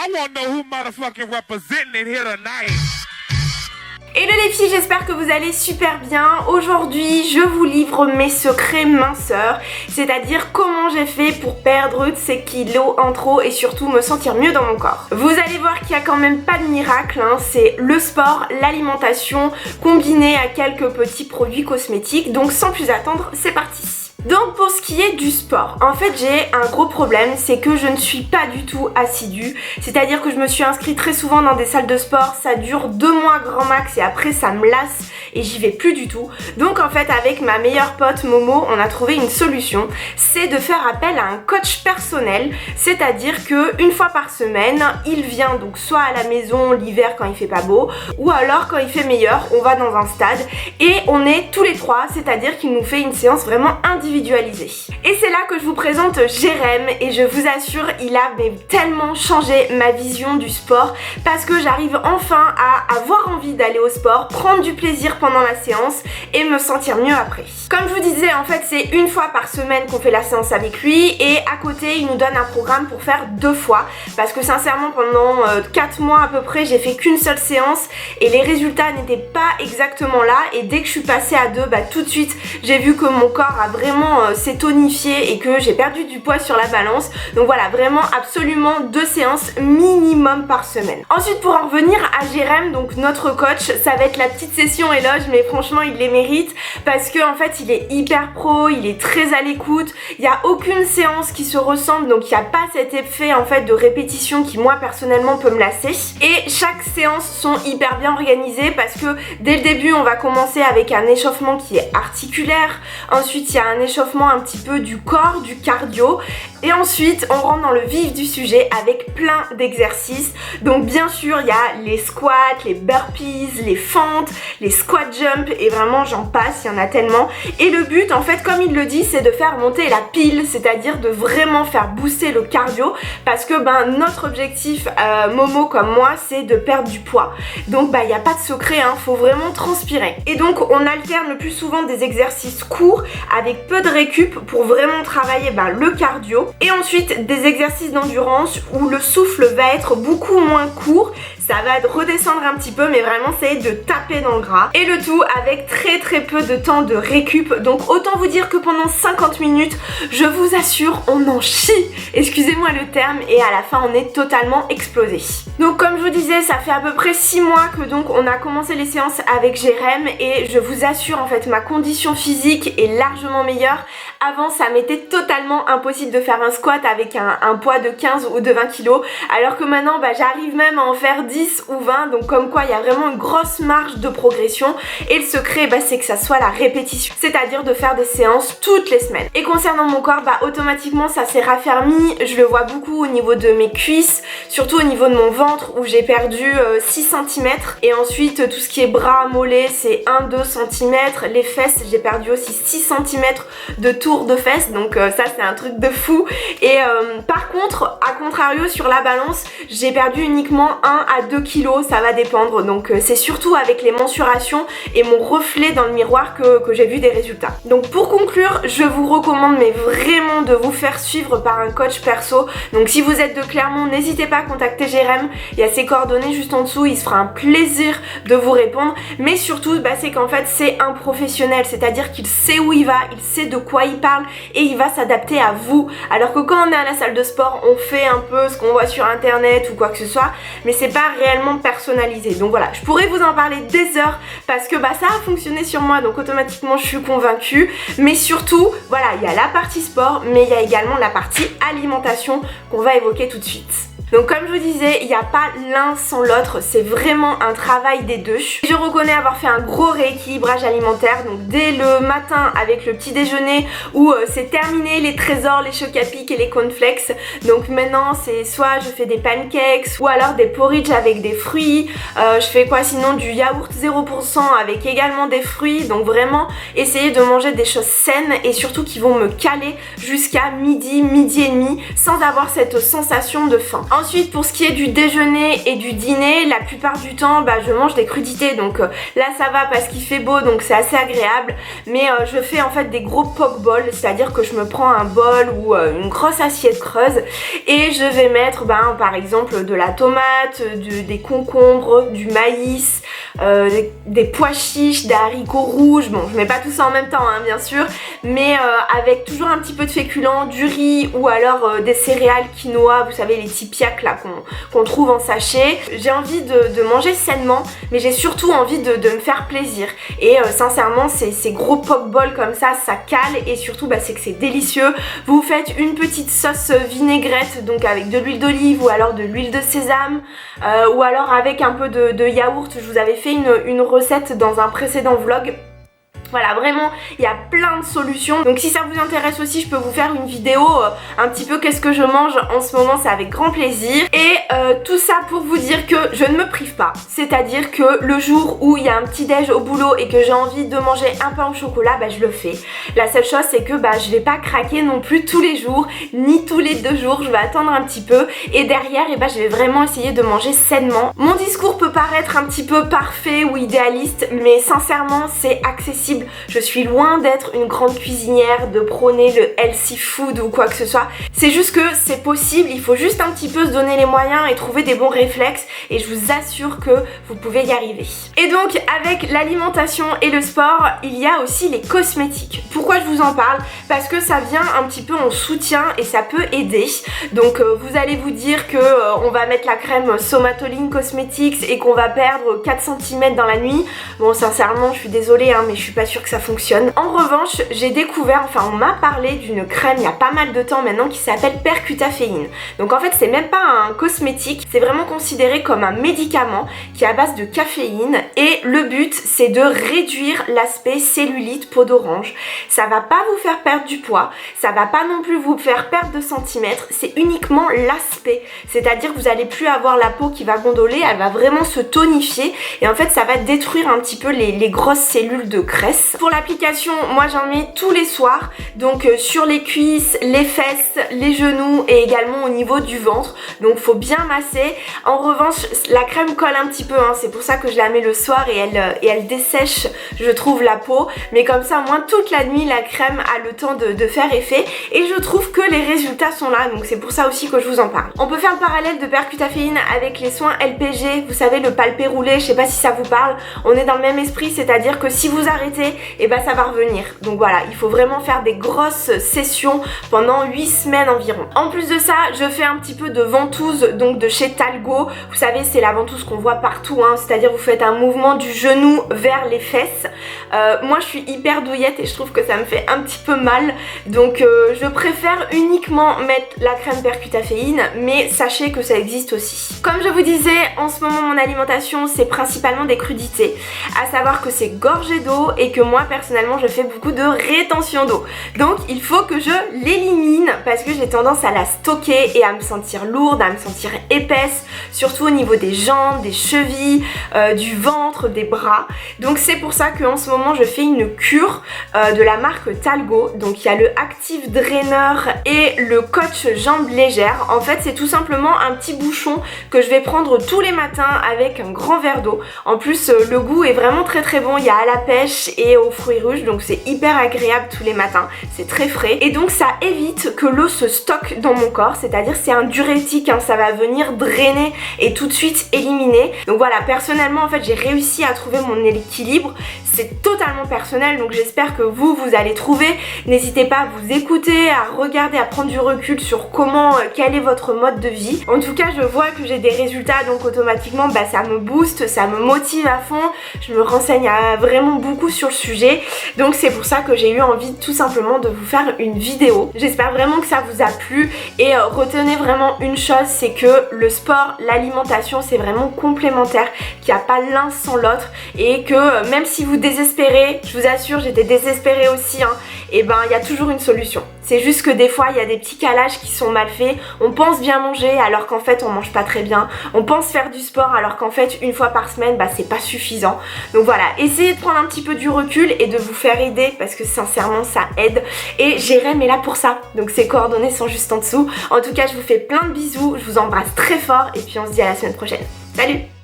I want to know who motherfucking representing it here tonight. Hello les filles, j'espère que vous allez super bien. Aujourd'hui, je vous livre mes secrets minceurs, c'est-à-dire comment j'ai fait pour perdre ces kilos en trop et surtout me sentir mieux dans mon corps. Vous allez voir qu'il n'y a quand même pas de miracle, hein. C'est le sport, l'alimentation, combiné à quelques petits produits cosmétiques. Donc sans plus attendre, c'est parti. Donc pour ce qui est du sport, en fait j'ai un gros problème, c'est que je ne suis pas du tout assidue, c'est-à-dire que je me suis inscrite très souvent dans des salles de sport, ça dure 2 mois grand max et après ça me lasse et j'y vais plus du tout. Donc en fait avec ma meilleure pote Momo, on a trouvé une solution, c'est de faire appel à un coach personnel, c'est-à-dire que une fois par semaine, il vient donc soit à la maison l'hiver quand il fait pas beau, ou alors quand il fait meilleur, on va dans un stade et on est tous les trois, c'est-à-dire qu'il nous fait une séance vraiment individualisée. Et c'est là que je vous présente Jérém et je vous assure il a tellement changé ma vision du sport parce que j'arrive enfin à avoir envie d'aller au sport, prendre du plaisir pendant la séance et me sentir mieux après. Comme je vous disais en fait c'est une fois par semaine qu'on fait la séance avec lui et à côté il nous donne un programme pour faire 2 fois parce que sincèrement pendant 4 mois à peu près j'ai fait qu'une seule séance et les résultats n'étaient pas exactement là et dès que je suis passée à 2 tout de suite j'ai vu que mon corps a vraiment s'est tonifié et que j'ai perdu du poids sur la balance. Donc voilà, vraiment absolument 2 séances minimum par semaine. Ensuite pour en revenir à Jérém, donc notre coach, ça va être la petite session éloge, mais franchement il les mérite parce que en fait il est hyper pro, il est très à l'écoute, il n'y a aucune séance qui se ressemble, donc il n'y a pas cet effet en fait de répétition qui moi personnellement peut me lasser. Et chaque séance sont hyper bien organisées parce que dès le début on va commencer avec un échauffement qui est articulaire, ensuite il y a un échauffement un petit peu du corps, du cardio et ensuite on rentre dans le vif du sujet avec plein d'exercices. Donc bien sûr il y a les squats, les burpees, les fentes, les squat jump et vraiment j'en passe, il y en a tellement. Et le but en fait comme il le dit c'est de faire monter la pile, c'est-à-dire de vraiment faire booster le cardio parce que notre objectif Momo comme moi c'est de perdre du poids. Donc il n'y a pas de secret, hein, faut vraiment transpirer. Et donc on alterne le plus souvent des exercices courts avec peu de récup pour vraiment travailler le cardio et ensuite des exercices d'endurance où le souffle va être beaucoup moins court, ça va redescendre un petit peu mais vraiment c'est de taper dans le gras et le tout avec très peu de temps de récup. Donc autant vous dire que pendant 50 minutes je vous assure on en chie, excusez-moi le terme, et à la fin on est totalement explosé. Donc comme je vous disais ça fait à peu près 6 mois que donc on a commencé les séances avec Jérém et je vous assure en fait ma condition physique est largement meilleure. Avant ça m'était totalement impossible de faire un squat avec un poids de 15 ou de 20 kg alors que maintenant j'arrive même à en faire 10 ou 20, donc comme quoi il y a vraiment une grosse marge de progression et le secret c'est que ça soit la répétition, c'est-à-dire de faire des séances toutes les semaines. Et concernant mon corps automatiquement ça s'est raffermi, je le vois beaucoup au niveau de mes cuisses, surtout au niveau de mon ventre où j'ai perdu 6 cm et ensuite tout ce qui est bras, mollets c'est 1-2 cm, les fesses j'ai perdu aussi 6 cm de tour de fesses, donc ça c'est un truc de fou. Et par contre à contrario sur la balance j'ai perdu uniquement 1 à 2 kilos, ça va dépendre, donc c'est surtout avec les mensurations et mon reflet dans le miroir que j'ai vu des résultats. Donc pour conclure je vous recommande vraiment de vous faire suivre par un coach perso. Donc si vous êtes de Clermont n'hésitez pas à contacter Jérém, il y a ses coordonnées juste en dessous, il se fera un plaisir de vous répondre. Mais surtout c'est qu'en fait c'est un professionnel, c'est-à-dire qu'il sait où il va, il sait de quoi il parle et il va s'adapter à vous. Alors que quand on est à la salle de sport on fait un peu ce qu'on voit sur internet ou quoi que ce soit, mais c'est pas réellement personnalisé. Donc voilà, je pourrais vous en parler des heures parce que ça a fonctionné sur moi, donc automatiquement je suis convaincue. Mais surtout voilà, il y a la partie sport mais il y a également la partie alimentation qu'on va évoquer tout de suite. Donc comme je vous disais, il n'y a pas l'un sans l'autre, c'est vraiment un travail des deux. Je reconnais avoir fait un gros rééquilibrage alimentaire, donc dès le matin avec le petit déjeuner où c'est terminé les trésors, les chocs à pic et les cornflakes. Donc maintenant c'est soit je fais des pancakes ou alors des porridge avec avec des fruits, je fais quoi sinon, du yaourt 0% avec également des fruits. Donc vraiment essayer de manger des choses saines et surtout qui vont me caler jusqu'à midi, midi et demi sans avoir cette sensation de faim. Ensuite, pour ce qui est du déjeuner et du dîner, la plupart du temps je mange des crudités, donc là ça va parce qu'il fait beau, donc c'est assez agréable. Mais je fais en fait des gros poke bowls, c'est-à-dire que je me prends un bol ou une grosse assiette creuse et je vais mettre par exemple de la tomate, des concombres, du maïs, des pois chiches, des haricots rouges. Bon, je mets pas tout ça en même temps hein, bien sûr, mais avec toujours un petit peu de féculents, du riz ou alors des céréales quinoa, vous savez les petits piaks là qu'on trouve en sachet. J'ai envie de manger sainement, mais j'ai surtout envie de me faire plaisir. Et sincèrement, ces gros poke bowls comme ça cale et surtout c'est que c'est délicieux. Vous faites une petite sauce vinaigrette, donc avec de l'huile d'olive ou alors de l'huile de sésame, ou alors avec un peu de yaourt. Je vous avais fait une recette dans un précédent vlog. Voilà, vraiment, il y a plein de solutions. Donc si ça vous intéresse aussi, je peux vous faire une vidéo un petit peu qu'est-ce que je mange en ce moment, c'est avec grand plaisir. Et tout ça pour vous dire que je ne me prive pas. C'est-à-dire que le jour où il y a un petit déj au boulot et que j'ai envie de manger un pain au chocolat, je le fais. La seule chose, c'est que je vais pas craquer non plus tous les jours, ni tous les 2 jours. Je vais attendre un petit peu et derrière, je vais vraiment essayer de manger sainement. Mon discours peut paraître un petit peu parfait ou idéaliste, mais sincèrement, c'est accessible. Je suis loin d'être une grande cuisinière, de prôner le healthy food ou quoi que ce soit. C'est juste que c'est possible, il faut juste un petit peu se donner les moyens et trouver des bons réflexes et je vous assure que vous pouvez y arriver. Et donc avec l'alimentation et le sport, il y a aussi les cosmétiques. Pourquoi je vous en parle? Parce que ça vient un petit peu en soutien et ça peut aider. Donc vous allez vous dire que on va mettre la crème Somatoline Cosmetics et qu'on va perdre 4 cm dans la nuit. Bon, sincèrement, je suis désolée mais je suis pas sûre que ça fonctionne. En revanche, j'ai découvert, enfin on m'a parlé d'une crème il y a pas mal de temps maintenant qui s'appelle Percutaféine. Donc en fait c'est même pas un cosmétique, c'est vraiment considéré comme un médicament qui est à base de caféine et le but c'est de réduire l'aspect cellulite peau d'orange. Ça va pas vous faire perdre du poids, ça va pas non plus vous faire perdre de centimètres, c'est uniquement l'aspect. C'est-à-dire que vous allez plus avoir la peau qui va gondoler, elle va vraiment se tonifier et en fait ça va détruire un petit peu les grosses cellules de graisse. Pour l'application, moi j'en mets tous les soirs, donc sur les cuisses, les fesses, les genoux et également au niveau du ventre, donc faut bien masser. En revanche, la crème colle un petit peu, c'est pour ça que je la mets le soir et elle dessèche, je trouve, la peau, mais comme ça au moins toute la nuit la crème a le temps de faire effet et je trouve que les résultats sont là, donc c'est pour ça aussi que je vous en parle. On peut faire le parallèle de Percutaféine avec les soins LPG, vous savez le palpé roulé, je sais pas si ça vous parle, on est dans le même esprit, c'est-à-dire que si vous arrêtez, et ça va revenir. Donc voilà, il faut vraiment faire des grosses sessions pendant 8 semaines environ. En plus de ça, je fais un petit peu de ventouse, donc de chez Talgo. Vous savez, c'est la ventouse qu'on voit partout, c'est-à-dire vous faites un mouvement du genou vers les fesses. Moi je suis hyper douillette et je trouve que ça me fait un petit peu mal, donc je préfère uniquement mettre la crème Percutaféine, mais sachez que ça existe aussi. Comme je vous disais, en ce moment mon alimentation c'est principalement des crudités, à savoir que c'est gorgé d'eau et que moi personnellement je fais beaucoup de rétention d'eau, donc il faut que je l'élimine parce que j'ai tendance à la stocker et à me sentir lourde, à me sentir épaisse, surtout au niveau des jambes, des chevilles, du ventre, des bras. Donc c'est pour ça qu'en ce moment je fais une cure de la marque Talgo. Donc il y a le Active Drainer et le Coach Jambes Légères. En fait c'est tout simplement un petit bouchon que je vais prendre tous les matins avec un grand verre d'eau. En plus le goût est vraiment très très bon, il y a à la pêche et aux fruits rouges, donc c'est hyper agréable tous les matins, c'est très frais et donc ça évite que l'eau se stocke dans mon corps, c'est-à-dire c'est un diurétique, ça va venir drainer et tout de suite éliminer. Donc voilà, personnellement en fait j'ai réussi à trouver mon équilibre, c'est totalement personnel, donc j'espère que vous allez trouver. N'hésitez pas à vous écouter, à regarder, à prendre du recul sur quel est votre mode de vie. En tout cas je vois que j'ai des résultats, donc automatiquement ça me booste, ça me motive à fond, je me renseigne vraiment beaucoup sur le sujet, donc c'est pour ça que j'ai eu envie tout simplement de vous faire une vidéo. J'espère vraiment que ça vous a plu et retenez vraiment une chose, c'est que le sport, l'alimentation c'est vraiment complémentaire, qu'il n'y a pas l'un sans l'autre et que même si vous désespérez, je vous assure j'étais désespérée aussi, et il y a toujours une solution. C'est juste que des fois il y a des petits calages qui sont mal faits. On pense bien manger alors qu'en fait on mange pas très bien. On pense faire du sport alors qu'en fait une fois par semaine bah c'est pas suffisant. Donc voilà, essayez de prendre un petit peu du recul et de vous faire aider parce que sincèrement ça aide. Et Jérém est là pour ça, donc ses coordonnées sont juste en dessous. En tout cas je vous fais plein de bisous, je vous embrasse très fort et puis on se dit à la semaine prochaine. Salut!